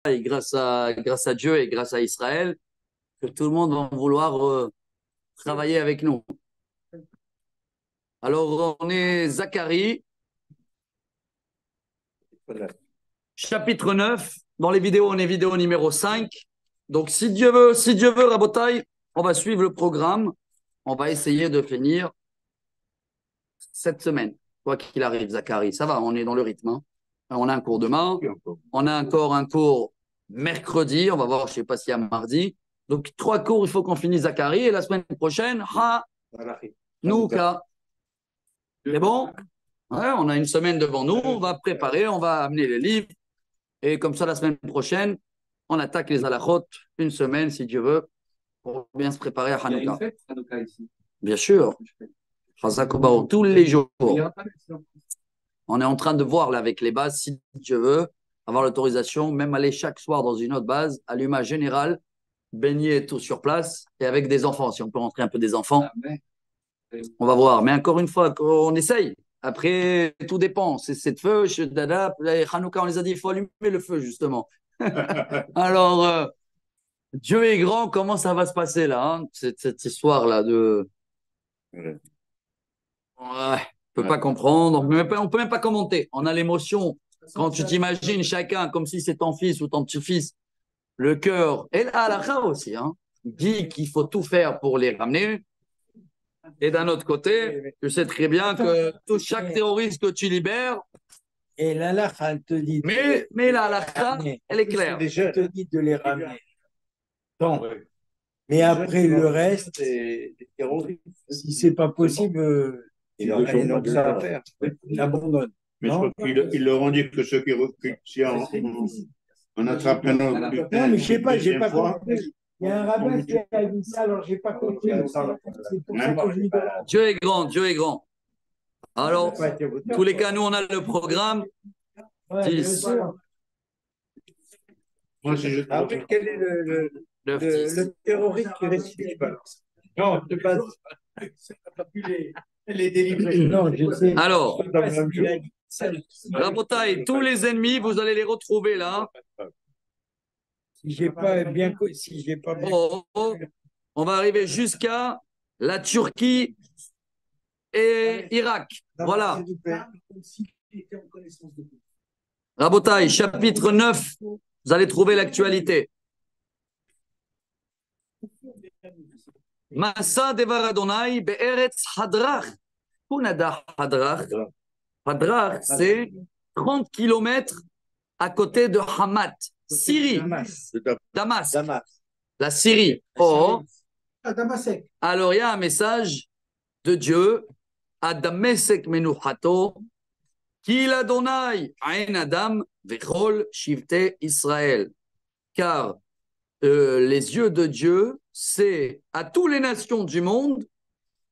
et grâce à Dieu et grâce à Israël, que tout le monde va vouloir travailler avec nous. Alors, on est Zacharie, chapitre 9. Dans les vidéos, on est vidéo numéro 5. Donc, si Dieu veut, Rabotai, on va suivre le programme. On va essayer de finir cette semaine. Quoi qu'il arrive, Zacharie, ça va, on est dans le rythme. Hein. On a un cours demain, on a encore un cours mercredi, on va voir, je ne sais pas s'il y a mardi. Donc, 3 cours, il faut qu'on finisse Zacharie. Et la semaine prochaine, Nouka. C'est bon? Ouais, on a une semaine devant nous, on va préparer, on va amener les livres. Et comme ça, la semaine prochaine, on attaque les halachot, une semaine, si Dieu veut, pour bien se préparer à Hanouka. Il y a une fête Hanouka ici. Bien sûr. Chazakobao, tous les jours. On est en train de voir là avec les bases, si Dieu veut, avoir l'autorisation, même aller chaque soir dans une autre base, allumage général, baigner tout sur place, et avec des enfants. Si on peut rentrer un peu des enfants, on va voir. Mais encore une fois, on essaye. Après, tout dépend. C'est de feu, Hanouka, on les a dit, il faut allumer le feu, justement. Alors, Dieu est grand, comment ça va se passer là, hein, cette histoire-là de... Ouais, on peut pas comprendre, on peut même pas commenter. On a l'émotion. Quand tu t'imagines chacun comme si c'est ton fils ou ton petit-fils, le cœur, et la halakha aussi, hein, dit qu'il faut tout faire pour les ramener. Et d'un autre côté, tu sais très bien que chaque terroriste que tu libères. Et la halakha, elle te dit. Mais la halakha, elle est claire. Elle te dit de les ramener. Donc, mais après le reste, si c'est pas possible, ils n'ont que ça à faire. Ils abandonnent. Mais je crois qu'ils leur ont dit que ceux qui en attrapent un autre. Non, mais je sais pas, j'ai pas compris. Il y a un rabbin qui a dit ça, alors j'ai pas compris. C'est pour ça que je lui donne. Dieu est grand, Dieu est grand. Alors, tous les cas, nous, on a le programme. Ouais, 10. Moi, après, quel est le terroriste qui récite pas? Non, je ne sais pas. Les délivrer. Non, je sais. Alors, Rabotai, tous les ennemis, vous allez les retrouver là. Si j'ai pas bien. On va arriver jusqu'à la Turquie et Irak. Voilà. Rabotai, chapitre 9, vous allez trouver l'actualité. Masa devar Adonai be'eretz Hadrach. Punada Hadrach. Hadrach, c'est 30 kilomètres à côté de Hamat, Syrie. Damas. La Syrie. Oh. Alors, il y a un message de Dieu à Damesek Menuchato, Qu'il Adonai Ain Adam Vechol Shivte Israël. Car les yeux de Dieu, c'est à toutes les nations du monde,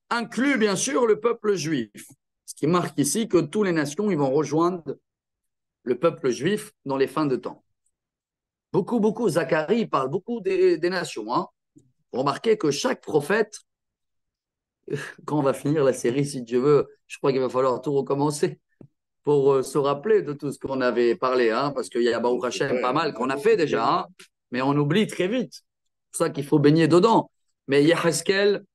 inclus bien sûr le peuple juif. Ce qui marque ici que toutes les nations ils vont rejoindre le peuple juif dans les fins de temps. Beaucoup, Zacharie parle beaucoup des nations. Hein. Remarquez que chaque prophète, quand on va finir la série, si Dieu veut, je crois qu'il va falloir tout recommencer pour se rappeler de tout ce qu'on avait parlé, hein, parce qu'il y a Baruch Hashem pas mal qu'on a fait déjà, hein, mais on oublie très vite. C'est pour ça qu'il faut baigner dedans. Mais Yeheskel,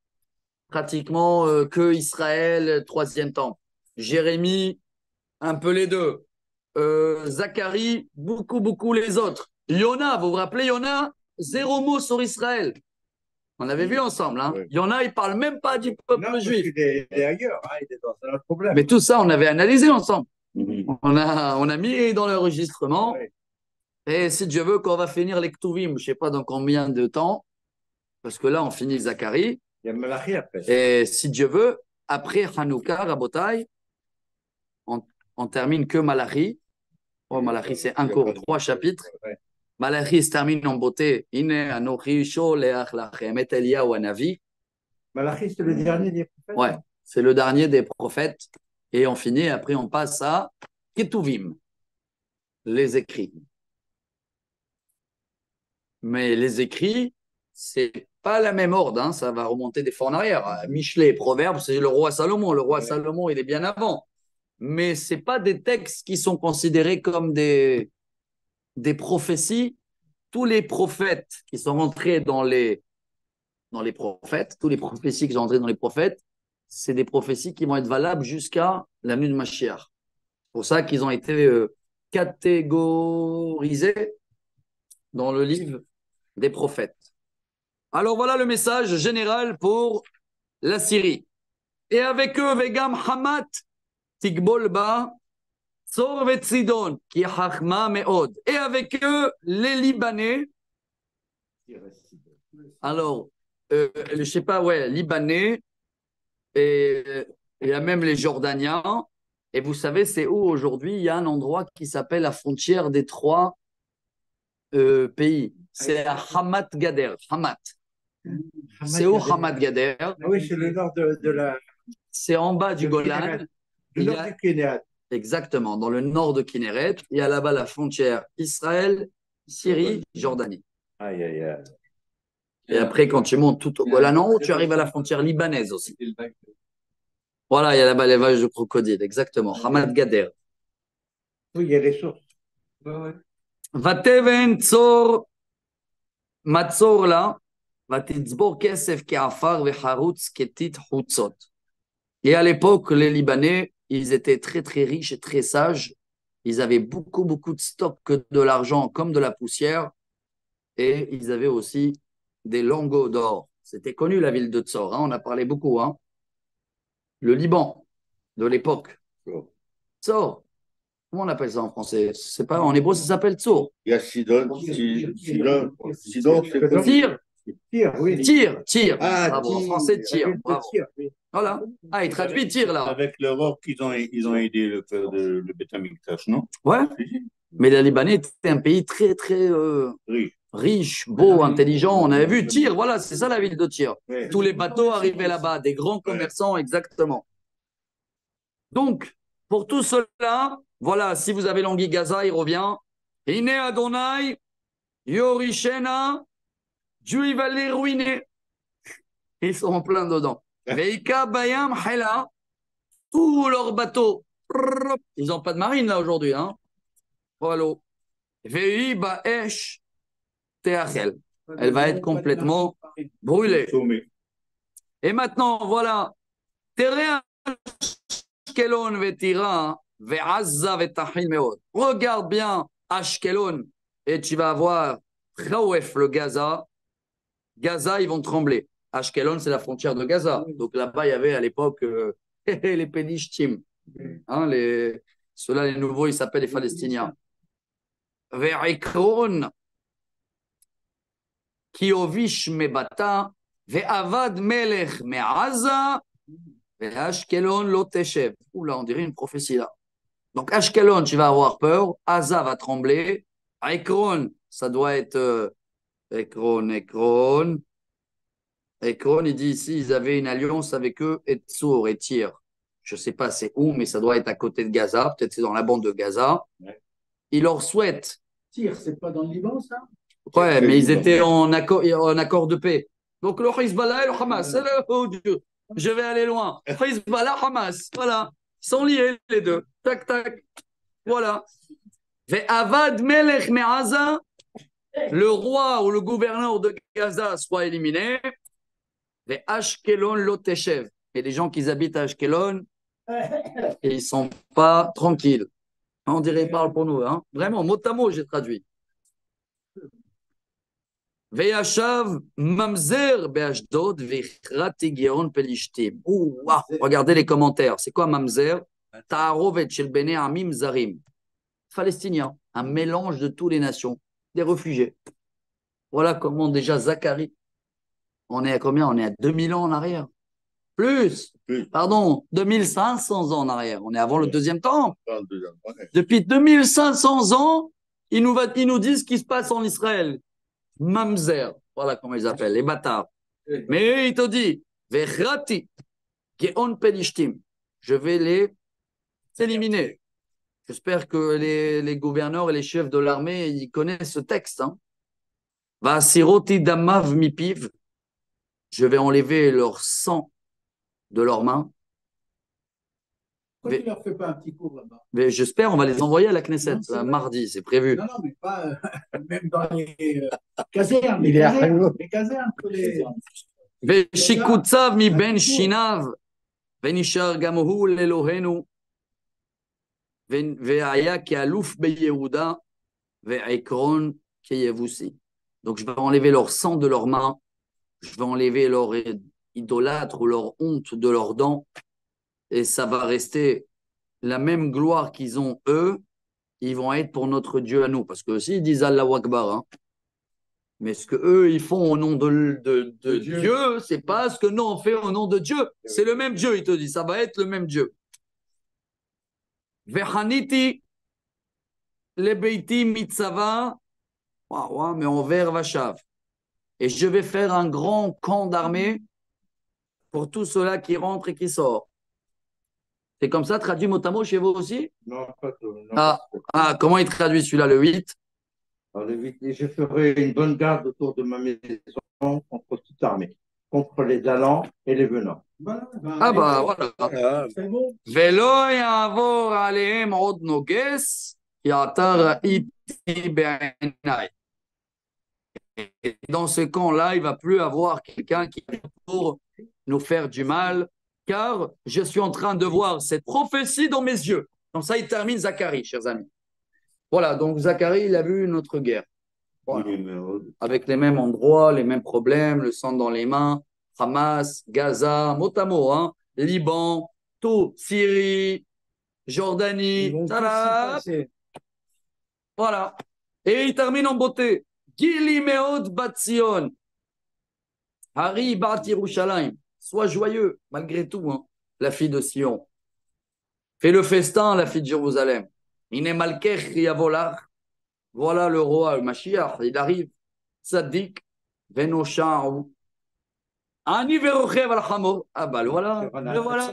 pratiquement que Israël, 3e temps. Jérémie, un peu les deux. Zacharie, beaucoup les autres. Yona, vous vous rappelez Yona? 0 mot sur Israël. On avait vu ensemble. Hein. Oui. Yona, il ne parle même pas du peuple juif. Il est ailleurs, hein, il est dans un autre problème. Mais tout ça, on avait analysé ensemble. On a mis dans l'enregistrement. Oui. Et si Dieu veut, qu'on va finir les Ktuvim, je ne sais pas dans combien de temps, parce que là, on finit Zacharie. Il y a Malachi après. Et si Dieu veut, après Hanouka, Rabotai, on termine que Malachi. Oh, Malachi, c'est un cours, 3 chapitres. Ouais. Malachi se termine en beauté. Ine anochi sholeach lachem et Eliyahu hanavi. Malachi, c'est le dernier des prophètes. Ouais, c'est le dernier des prophètes. Et on finit, après on passe à Ketuvim, les écrits. Mais les écrits, c'est pas la même ordre, hein, ça va remonter des fois en arrière. Michelet, Proverbes, c'est le roi Salomon. Le roi Salomon, il est bien avant. Mais ce pas des textes qui sont considérés comme des prophéties tous les prophètes qui sont rentrés dans les prophètes, tous les prophéties qui sont rentrées dans les prophètes, c'est des prophéties qui vont être valables jusqu'à la venue de Mashiach. C'est pour ça qu'ils ont été catégorisés dans le livre des prophètes. Alors voilà le message général pour la Syrie. Et avec eux, Vegam Hamat, Tigbol Ba, Tsor Vetsidon, qui est Hachma Meod. Et avec eux, les Libanais. Alors, je ne sais pas, ouais, Libanais, et il y a même les Jordaniens. Et vous savez, c'est où aujourd'hui? Il y a un endroit qui s'appelle la frontière des trois pays. C'est à Hamat Gader. Hamat. C'est où Hamat Gader? Oui, c'est le nord de la. C'est en bas du Golan. Le nord du Kinéret. Exactement, dans le nord de Kinéret. Il y a là-bas la frontière Israël, Syrie, Jordanie. Aïe, aïe, aïe. Et après, quand tu montes tout au Golan en haut, tu arrives à la frontière libanaise aussi. Voilà, il y a là-bas les vaches de crocodile, exactement. Hamad Gader. Oui, il y a les sources. Vateven Tzor Matzor là, Vatitzbor Kesef Keafar Vecharutz Ketit Hutzot. Et à l'époque, les Libanais, ils étaient très très riches et très sages. Ils avaient beaucoup beaucoup de stock, de l'argent comme de la poussière. Et ils avaient aussi des lingots d'or. C'était connu la ville de Tzor, hein, on a parlé beaucoup. Hein. Le Liban de l'époque. Tzor. Comment on appelle ça en français? C'est pas, en hébreu, ça s'appelle Tzor. Il y a Sidon, Sidon, c'est Tir. Tir, oui. Tir. Ah, bravo. En français, tir. Bravo. Oui. Voilà. Ah, il traduit tir là. Avec l'Europe qu'ils ont aidé le faire de le Beth Amikdash, non? Ouais. Mais les Libanais étaient un pays très, très riche, beau, intelligent. On avait vu Tir, voilà, c'est ça la ville de Tir. Ouais. Tous les bateaux arrivaient là-bas, des grands commerçants, exactement. Donc, pour tout cela, voilà, si vous avez l'anguille Gaza, il revient. Ine Adonai, Yorishena, Dieu, il va les ruiner. Ils sont en plein dedans. Veika Bayam Hela, tous leurs bateaux. Ils n'ont pas de marine là aujourd'hui. Hein. Voilà. Vei Baesh Teachel. Elle va être complètement brûlée. Et maintenant, voilà. Terrain Ashkelon vetira ve'azza vetachil meod. Regarde bien Ashkelon et tu vas voir Khawef, le Gaza. Gaza, ils vont trembler. Ashkelon, c'est la frontière de Gaza. Donc là-bas, il y avait à l'époque les Pénishtim. Hein, ceux-là, les nouveaux, ils s'appellent les Palestiniens. Ve'ikron Kiovish mebata ve'avad melech me'aza ve'ashkelon lo teshev. Oula, on dirait une prophétie là. Donc Ashkelon, tu vas avoir peur. Aza va trembler. Ekron, ça doit être Ekron. Ekron, il dit ici, ils avaient une alliance avec eux, et Tsour et Tyr. Je ne sais pas c'est où, mais ça doit être à côté de Gaza. Peut-être c'est dans la bande de Gaza. Ouais. Il leur souhaite. Tyr, c'est pas dans le Liban, ça? Ouais, mais ils étaient en accord de paix. Donc le Hezbollah et le Hamas, c'est le oh Dieu. Je vais aller loin. Hezbollah, Hamas, voilà. Ils sont liés les deux. Tac, tac. Voilà. Avad Melech Me'aza, le roi ou le gouverneur de Gaza soit éliminé. Et Ashkelon Loteshev. Et les gens qui habitent à Ashkelon, ils ne sont pas tranquilles. On dirait qu'ils parlent pour nous. Hein. Vraiment, mot à mot, j'ai traduit. Veyashav Mamzer Be'ashdod Vechrati Geon Pelishtim. Regardez les commentaires. C'est quoi Mamzer? Ta'arovet Shel Bene Amim Zarim. Palestiniens, un mélange de toutes les nations, des réfugiés. Voilà comment déjà Zacharie. On est à combien? On est à 2000 ans en arrière. Plus. Pardon, 2500 ans en arrière. On est avant le deuxième temple. Depuis 2500 ans, ils nous disent ce qui se passe en Israël. Mamzer, voilà comment ils appellent, les bâtards. Mais il te dit, Vechrati, Geon Pelishtim, je vais les éliminer. J'espère que les gouverneurs et les chefs de l'armée, ils connaissent ce texte. Va siroti damav mipiv, je vais enlever leur sang de leurs mains. Pourquoi tu ne leur fais pas un petit cours là-bas? Mais j'espère, on va les envoyer à la Knesset, mardi, c'est prévu. Non, non, mais pas même dans les casernes. Les casernes. ושיקוציו מבין שיניו, ונשאר גם הוא לאלוהינו, והיה כאלוף ביהודה, ועקרון כיבוסי. Donc je vais enlever leur sang de leurs mains, je vais enlever leur idolâtre ou leur honte de leurs dents, et ça va rester la même gloire qu'ils ont eux, ils vont être pour notre Dieu à nous. Parce que s'ils disent Allahu Akbar, hein, mais ce que eux ils font au nom de Dieu, c'est pas ce que nous on fait au nom de Dieu. C'est le même Dieu, il te dit, ça va être le même Dieu. Vehaniti lebeiti mitzava, mais envers Vachav. Et je vais faire un grand camp d'armée pour tous ceux-là qui rentrent et qui sortent. C'est comme ça, traduit mot à mot chez vous aussi? Non, pas tout. Non, comment il traduit celui-là, le 8? Alors, le 8, et je ferai une bonne garde autour de ma maison contre toute armée, contre les allants et les venants. Voilà, voilà. C'est bon. Velo yavor alehem od noges, yatar iti be'enai. Et dans ce camp-là, il ne va plus avoir quelqu'un qui est pour nous faire du mal, car je suis en train de voir cette prophétie dans mes yeux. Donc ça, il termine Zacharie, chers amis. Voilà, donc Zacharie, il a vu notre guerre. Voilà. Avec les mêmes endroits, les mêmes problèmes, le sang dans les mains, Hamas, Gaza, mot à mot, hein, Liban, tout, Syrie, Jordanie, voilà. Et il termine en beauté. Gili meod batzion. Hari bat Yerushalayim. Sois joyeux, malgré tout, hein, la fille de Sion. Fais le festin, la fille de Jérusalem. Ine malkech yavolach. Voilà le roi, le Mashiach, il arrive. Tzaddik, venosha'u. Ani verochev al chamor. Ah bah le voilà. Le voilà.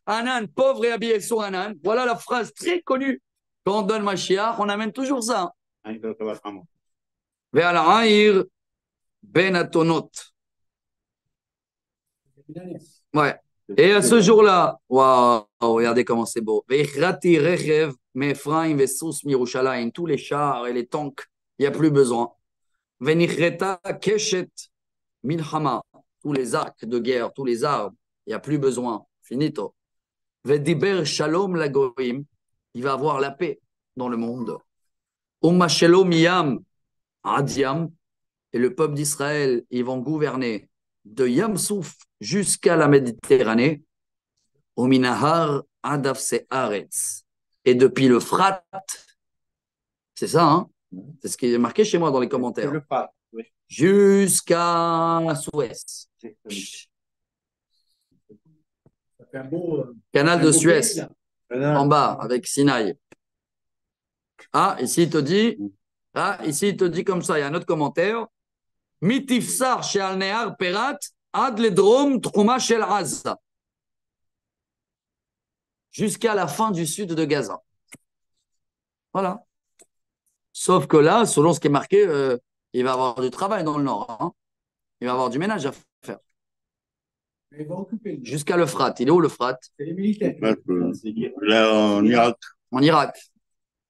Anan, pauvre et habillé sur Anan. Voilà la phrase très connue. Quand on donne Mashiach, on amène toujours ça. Ve'al ha'ir ben atonot. Ouais. Et à ce jour-là, waouh, regardez comment c'est beau. Ve'ichrati rechev me'Ephraim ve'sus mi'Yerushalayim. Tous les chars et les tanks, il n'y a plus besoin. Ve'nichreta keshet milchama. Tous les arcs de guerre, tous les arbres, il n'y a plus besoin. Finito. Ve'diber shalom lagoim. Il va avoir la paix dans le monde. Umma shalom yam adiam. Et le peuple d'Israël, ils vont gouverner de Yamsouf jusqu'à la Méditerranée, au Minahar Adaf Haaretz. Et depuis le Frat, c'est ça, hein? C'est ce qui est marqué chez moi dans les commentaires. Le Frat, oui. Jusqu'à Suez. Un beau, Canal de Suez, pays, en bas, avec Sinaï. Ici il te dit comme ça, il y a un autre commentaire. Mitifsar chez Al-Nehar Perat, Ad Ledrom Trouma Shel Azza. Jusqu'à la fin du sud de Gaza. Voilà. Sauf que là, selon ce qui est marqué, il va avoir du travail dans le nord. Hein. Il va avoir du ménage à faire. Jusqu'à l'Euphrate. Il est où l'Euphrate? C'est les militaires. Là, en Irak. En Irak.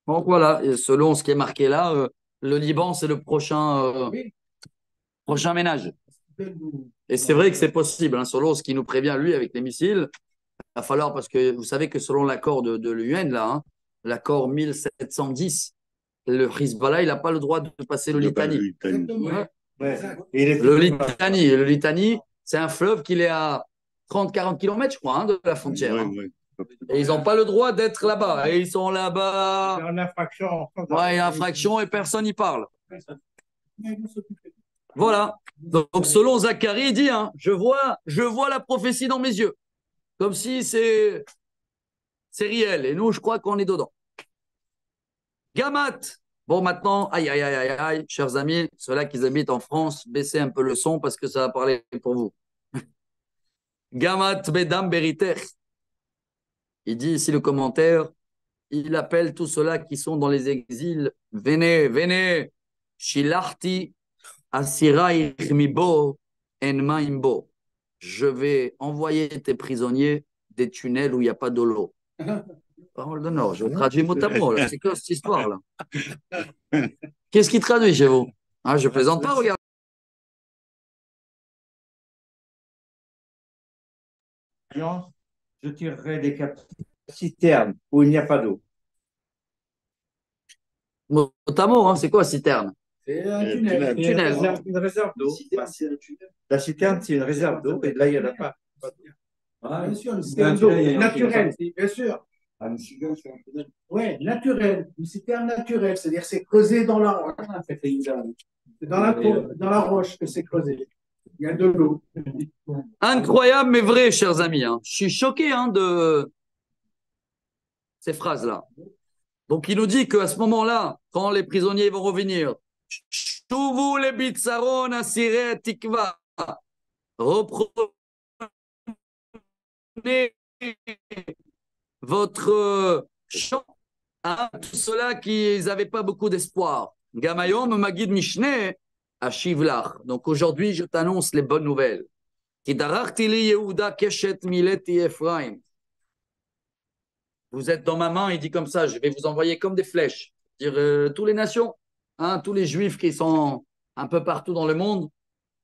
Donc voilà, et selon ce qui est marqué là, le Liban, c'est le prochain ménage. Et c'est vrai que c'est possible, hein, selon ce qui nous prévient lui avec les missiles. Il va falloir, parce que vous savez que selon l'accord de l'UN, là, hein, l'accord 1710, le Hezbollah, il n'a pas le droit de passer le Litanie. Le Litanie, c'est un fleuve qui est à 30-40 km, je crois, hein, de la frontière. Hein. Et ils n'ont pas le droit d'être là-bas. Et ils sont là-bas. C'est en infraction. Ouais, il y a infraction et personne n'y parle. Voilà. Donc, selon Zacharie, il dit, hein, je vois la prophétie dans mes yeux. Comme si c'est réel. Et nous, je crois qu'on est dedans. Gamat. Bon, maintenant, aïe, chers amis, ceux-là qui habitent en France, baissez un peu le son parce que ça va parler pour vous. Gamat bedam beriter. Il dit ici le commentaire, il appelle tous ceux-là qui sont dans les exils, venez, shilachti asira mibo enmaimbo. Je vais envoyer tes prisonniers des tunnels où il n'y a pas de l'eau. Parole d'honneur, je traduis mot à mot. C'est quoi cette histoire-là? Qu'est-ce qui traduit chez vous? Ah, je plaisante pas, regarde. Je tirerai les citernes où il n'y a pas d'eau. Mot à mot, hein, c'est quoi citerne? C'est un tunnel. Une réserve d'eau. La citerne, c'est une réserve d'eau, et là, il n'y en a pas. Bien sûr, une citerne d'eau naturelle, bien sûr. Oui, naturel, une citerne naturelle, c'est-à-dire c'est creusé dans la roche. C'est dans la roche que c'est creusé. Il y a de l'eau. Incroyable, mais vrai, chers amis. Hein. Je suis choqué hein, de ces phrases-là. Donc, il nous dit qu'à ce moment-là, quand les prisonniers vont revenir, Shuvu le bitzaron asirei tikva. Reprenez votre chant à tous ceux-là qui n'avaient pas beaucoup d'espoir. Gamayom Magid Mishneh à Shivlach. Donc aujourd'hui, je t'annonce les bonnes nouvelles. Yehuda Keshet Mileti Ephraim. Vous êtes dans ma main, il dit comme ça, je vais vous envoyer comme des flèches. Dire toutes les nations, hein, tous les juifs qui sont un peu partout dans le monde,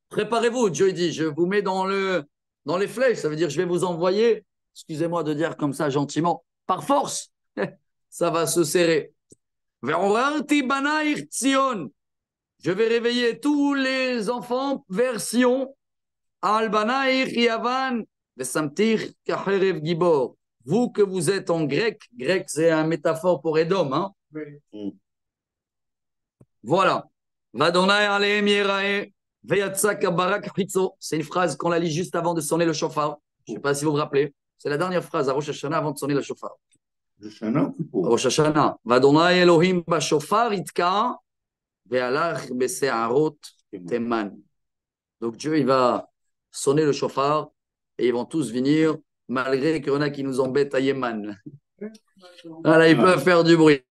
préparez-vous. Dieu dit, je vous mets dans les flèches. Ça veut dire, je vais vous envoyer, excusez-moi de dire comme ça gentiment, par force, ça va se serrer. Je vais réveiller tous les enfants vers Sion. Vous que vous êtes en grec, grec c'est un métaphore pour Édom. Hein? Oui. Voilà. C'est une phrase qu'on la lit juste avant de sonner le chauffard. Je ne sais pas si vous vous rappelez. C'est la dernière phrase à Rosh Hashanah avant de sonner le chauffard. Rosh Hashanah. Vadonai Elohim bashofar itka ve'alach bese'arot teman. Donc Dieu, il va sonner le chauffard et ils vont tous venir, malgré qu'il y en a qui nous embêtent à Yéman. Voilà, ils peuvent faire du bruit.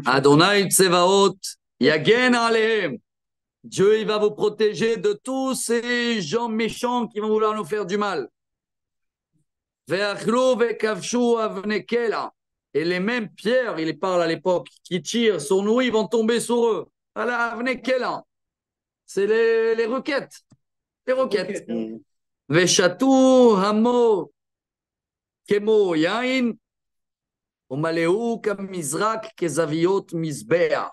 Adonai Tsevaot, Yagen Alehem. Dieu, il va vous protéger de tous ces gens méchants qui vont vouloir nous faire du mal. Et les mêmes pierres, il parle à l'époque, qui tirent sur nous, ils vont tomber sur eux. C'est les roquettes. Les roquettes. Veshatou hamo kemo yain umaleu kamizrak kezaviot mizbeah.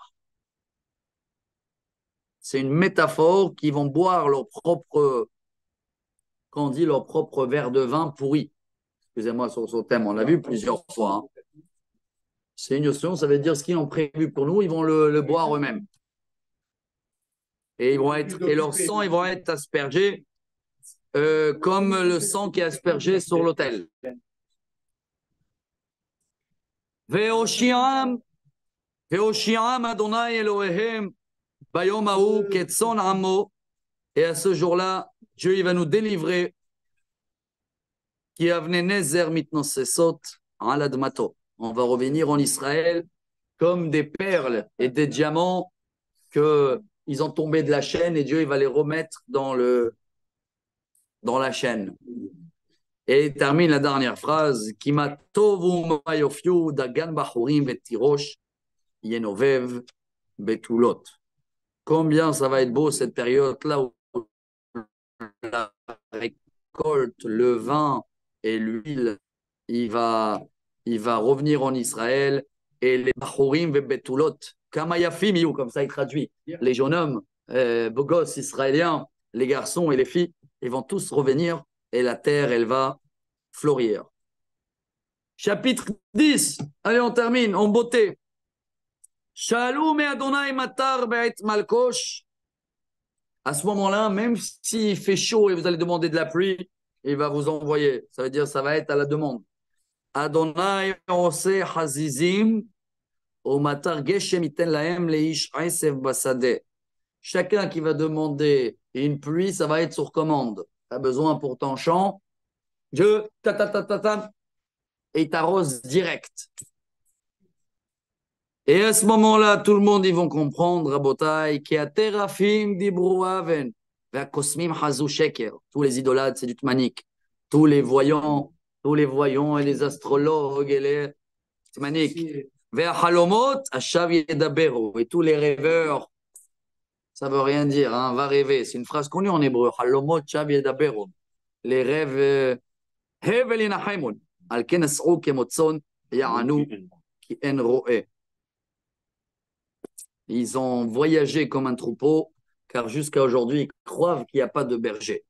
C'est une métaphore qui vont boire leur propre, quand on dit leur propre verre de vin pourri. Excusez-moi sur ce thème, on l'a vu plusieurs fois. Hein. C'est une notion, ça veut dire ce qu'ils ont prévu pour nous, ils vont le boire eux-mêmes. Et leur sang, ils vont être aspergés comme le sang qui est aspergé sur l'autel. Ve'oshiam Adonai Elohehem bayom ha'u ketzon amo. Et à ce jour-là, Dieu il va nous délivrer. Qui avne nezer mitnosesot al admato. On va revenir en Israël comme des perles et des diamants qu'ils ont tombé de la chaîne et Dieu il va les remettre dans la chaîne. Et il termine la dernière phrase Kima tovu mayofyu dagan bachurim vetirosh yenovev betulot. Combien ça va être beau cette période-là où la récolte, le vin et l'huile, il va revenir en Israël et les bachurim betulot, kamayafim, comme ça il traduit, les jeunes hommes, beaux gosses israéliens, les garçons et les filles, ils vont tous revenir et la terre, elle va fleurir. Chapitre 10, allez on termine, en beauté. Shalom et Adonai matar beit malkosh. À ce moment-là, même s'il fait chaud et vous allez demander de la pluie, il va vous envoyer. Ça veut dire ça va être à la demande. Adonai ose hazizim o matar geshem iten lahem leish aisef basade. Chacun qui va demander une pluie, ça va être sur commande. Tu as besoin pour ton champ, Dieu, et il t'arrose direct. Et à ce moment-là, tout le monde, ils vont comprendre, Rabotai, qui a terafim dibru aven, va kosmim hazu sheker. Tous les idolâtres, c'est du tmanik. Tous les voyants, tous les voyants et les astrologues et les maniques. Ve'achalomot ashav yedaberu. Et tous les rêveurs, ça veut rien dire, hein, va rêver. C'est une phrase connue en hébreu. Halomot shav yedaberu. Les rêves. Hevel yinachaimun. Al ken as'u kemotzon ya'anu ki en ro'eh. Ils ont voyagé comme un troupeau, car jusqu'à aujourd'hui, ils croient qu'il n'y a pas de berger.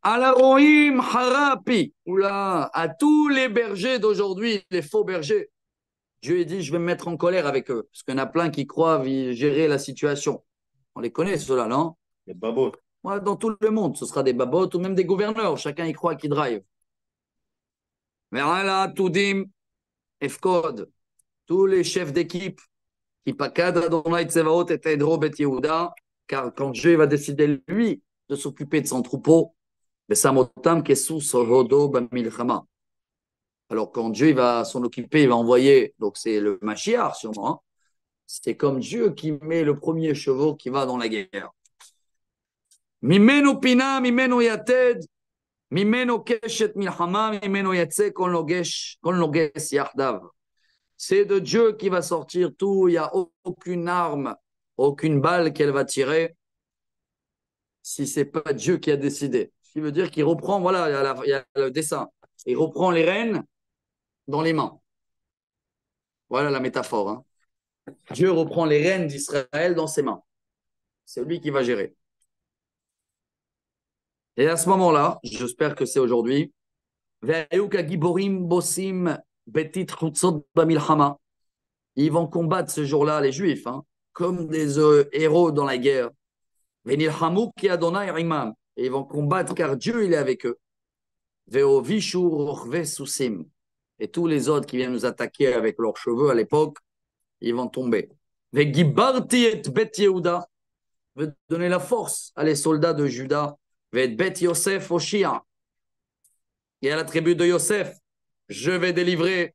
Alarohim harapi. Oula, à tous les bergers d'aujourd'hui, les faux bergers, Dieu a dit, je vais me mettre en colère avec eux, parce qu'il y en a plein qui croient gérer la situation. On les connaît, ceux-là, non? Les babots. Ouais, dans tout le monde, ce sera des babots ou même des gouverneurs. Chacun y croit qui drive. Verala, Toudim, Efkod, tous les chefs d'équipe qui pakad Adonai Tsevaot et Edro Bet Yehuda, car quand Dieu va décider, lui, de s'occuper de son troupeau, Besamotam Kesu Sohodo Bamilchama. Alors, quand Dieu va s'en occuper, il va envoyer, donc c'est le Mashiach sûrement, hein. C'est comme Dieu qui met le premier chevaux qui va dans la guerre. Mimenu pina, mimenu yated, mimenu keshet milchama, mimenu yatse kol nogesh yachdav. C'est de Dieu qui va sortir tout, il n'y a aucune arme, aucune balle qu'elle va tirer, si ce n'est pas Dieu qui a décidé. Ce qui veut dire qu'il reprend, voilà, il y a le dessin, il reprend les rênes dans les mains. Voilà la métaphore, hein. Dieu reprend les rênes d'Israël dans ses mains. C'est lui qui va gérer. Et à ce moment-là, j'espère que c'est aujourd'hui, ils vont combattre ce jour-là les Juifs, hein, comme des héros dans la guerre. Et ils vont combattre car Dieu il est avec eux. Et tous les autres qui viennent nous attaquer avec leurs cheveux à l'époque, ils vont tomber. Je vais donner la force à les soldats de Juda. Bet Yosef Oshia. Et à la tribu de Yosef, je vais délivrer.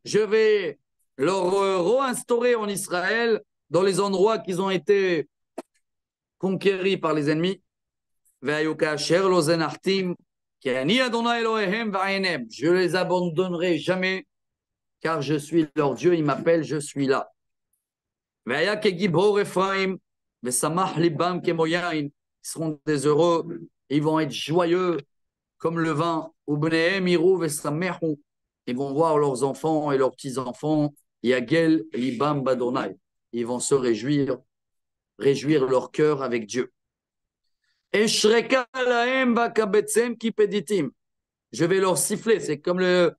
Je vais leur réinstaurer en Israël dans les endroits qui ont été conquéris par les ennemis. Je les abandonnerai jamais, car je suis leur Dieu, il m'appelle, je suis là. Ils seront des heureux, ils vont être joyeux comme le vin. Ils vont voir leurs enfants et leurs petits-enfants. Yagel libam badonai. Ils vont se réjouir leur cœur avec Dieu. Je vais leur siffler, c'est comme le...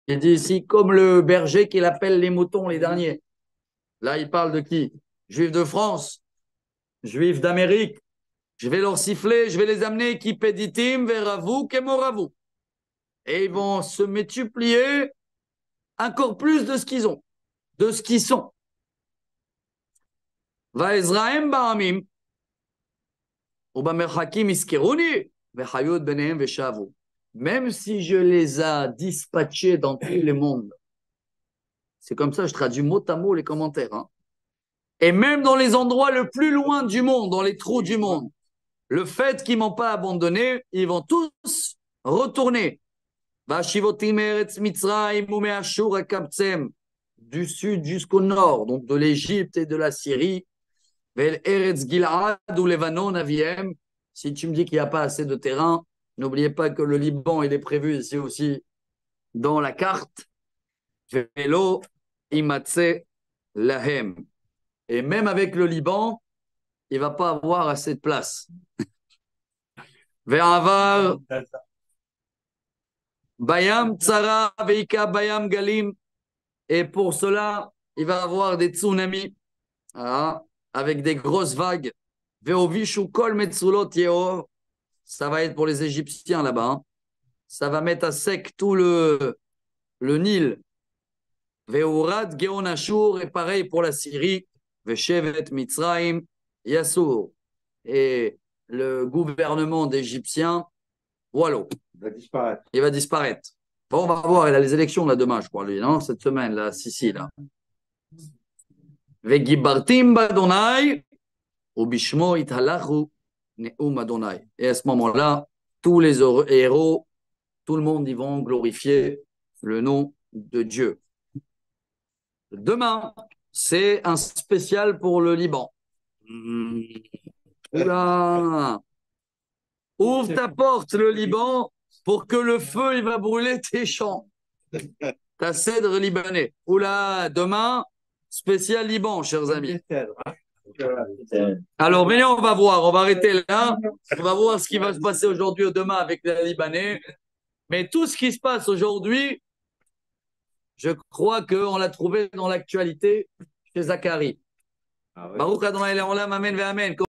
Il dit ici, comme le berger qui appelle les moutons les derniers. Là, il parle de qui? Juifs de France, Juifs d'Amérique. Je vais leur siffler, je vais les amener qui péditim vers vous, kemoravou. Et ils vont se multiplier encore plus de ce qu'ils ont, de ce qu'ils sont. Vaezrahem ba'amim, ubamerchakim iskeruni, vechayot benehem veshavu. Même si je les ai dispatchés dans tous les mondes, c'est comme ça, je traduis mot à mot les commentaires, hein. Et même dans les endroits le plus loin du monde, dans les trous du monde, le fait qu'ils ne m'ont pas abandonné, ils vont tous retourner. Du sud jusqu'au nord, donc de l'Égypte et de la Syrie. Si tu me dis qu'il n'y a pas assez de terrain, n'oubliez pas que le Liban, il est prévu ici aussi dans la carte. Velo imatse lahem. Et même avec le Liban, il ne va pas avoir assez de place. Ve'avar bayam tsara veika bayam galim. Et pour cela, il va avoir des tsunamis, hein, avec des grosses vagues. Ve'ovishu kol metzulot yeor. Ça va être pour les Égyptiens là-bas, hein. Ça va mettre à sec tout le Nil. Ve'urad geon Ashur. Et pareil pour la Syrie. Veshevet Mitzrayim Yassour. Et le gouvernement d'Égyptiens, voilà, il va disparaître. Bon, on va voir, il a les élections là demain, je crois, lui, non? Cette semaine, là, Sicile. Vegibartim badonai, ubishmo italachu Ne'um Adonai. Et à ce moment-là, tous les héros, tout le monde, ils vont glorifier le nom de Dieu. Demain, c'est un spécial pour le Liban. Oula! Ouvre ta porte, le Liban, pour que le feu, il va brûler tes champs. Ta cèdre libanais. Oula, demain, spécial Liban, chers amis. Alors, venez, on va voir. On va arrêter là. On va voir ce qui va se passer aujourd'hui ou demain avec les Libanais. Mais tout ce qui se passe aujourd'hui, je crois qu'on l'a trouvé dans l'actualité chez Zacharie. Baruch Adonai Le'olam, amen ve amen.